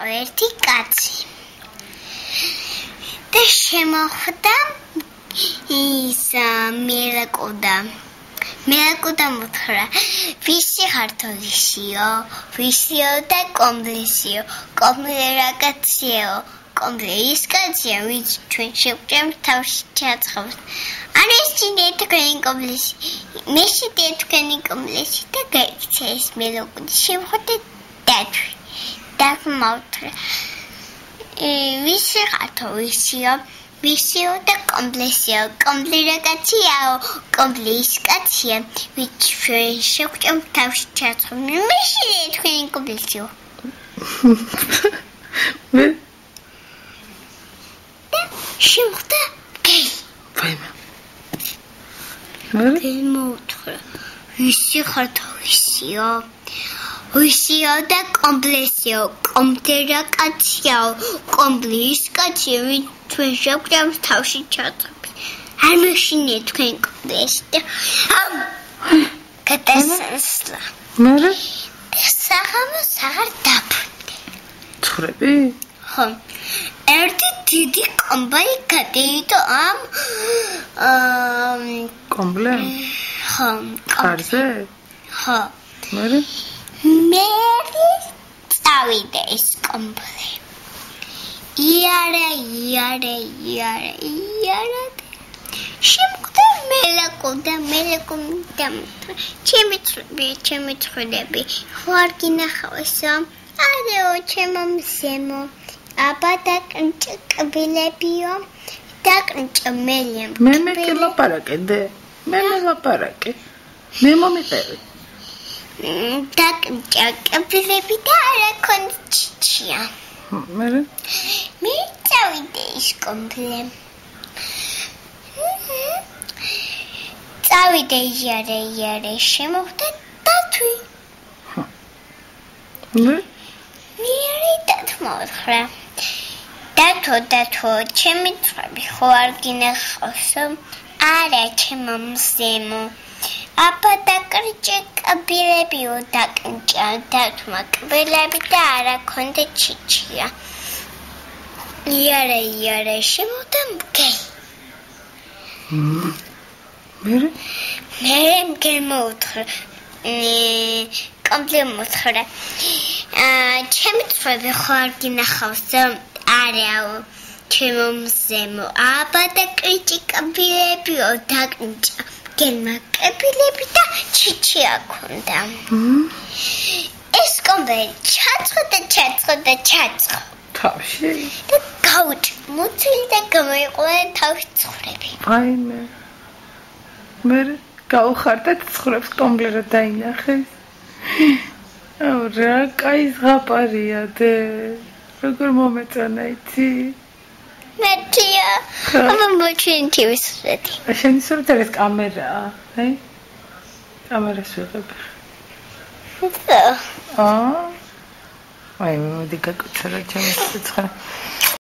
ერთი კაცი და შემოხვდა ის მელაკოდა მოთხრა ვისი ხართო ვისიო და კომბლისიო კომბლი რა კაციო კომბლი ის კაცია ვინც ჩვენ შევჭამთ თავში ჩაცხავს არ ისინი თქვენი კომბლისი მეში თქვენი კომბლისი და გაიქცა ეს მელაკოდი შემოხვდა დაგმოთხრა ვისი ხართო ვისიო და კომბლისიო კომბლი რა კაციაო კომბლი ის კაცია ვინც ჩვენ შევჭამთ თავში ჩაცხავს მეში თქვენი კომბლისიო შემოხვდა ვაიმე მოთხრა ვისი ხართო ვისიო და კომბლისიო კომბლი რა კაციაო კომბლი ის კაცია ვინც ჩვენ შევჭამთ თავში ჩაცხავს არ მეშინია თქვენი კომბლისი და გადასასლა მერე სახამოს აღარ დაბრუნდი ცხრები ხო ერთი დიდი კომბალი გადაიდო ამ კომბლე ხო კარზე ხო მერე მე წავიდა ეს კომბლე იარა შემოხვდა მელაკოდა ჩემი ცხრები ხوار გინახავსო არაო ჩემო მზემო აბა დაკნჭ კბილებიო დაკნჭ მელემ მე კილაპარაკე მე ლაპარაკე მე მომიყევი დაკნჭ კბილები და არა კონჩია მერე მე წავიდე ის კომბლე წავიდე იარე შემოხვდა დათვი მე დათმოთხრა დათო ჩემი ცხრები ხო არ გინახავსო არა ჩემო მზემო აბა დაკრჭე კბილებიო დაკნჭა დათმა კბილები და არა კონდე ჩიჩია იარე შემოხვდა მგელი მერე მგელი მოუთხრა კომბლე მოთხრა ჩემი ცხრები ხო არ გინახავსო არაო ჩემო მზემო აბა დაკრჭე კბილებიო დაკნჭა გელმა კბილები და ჩიჩია ქონდა ეს კომბლე ჩაცხდა თავში და გაუჭ მოწილი და გამოიყურა თავში ცხრები აიმე მერე გაუხარდა ცხრებს კომბლე რა დაინახეს აუ რა კაი ზღაპარია დე როგორ მომეწონა იცი მეტია აბა მოჩვენ ტივის სვეტი შენი სურთ არის კამერაა ჰე კამერას ვიღებ აი მოდი გაკეთე რა ჩემს ცხრა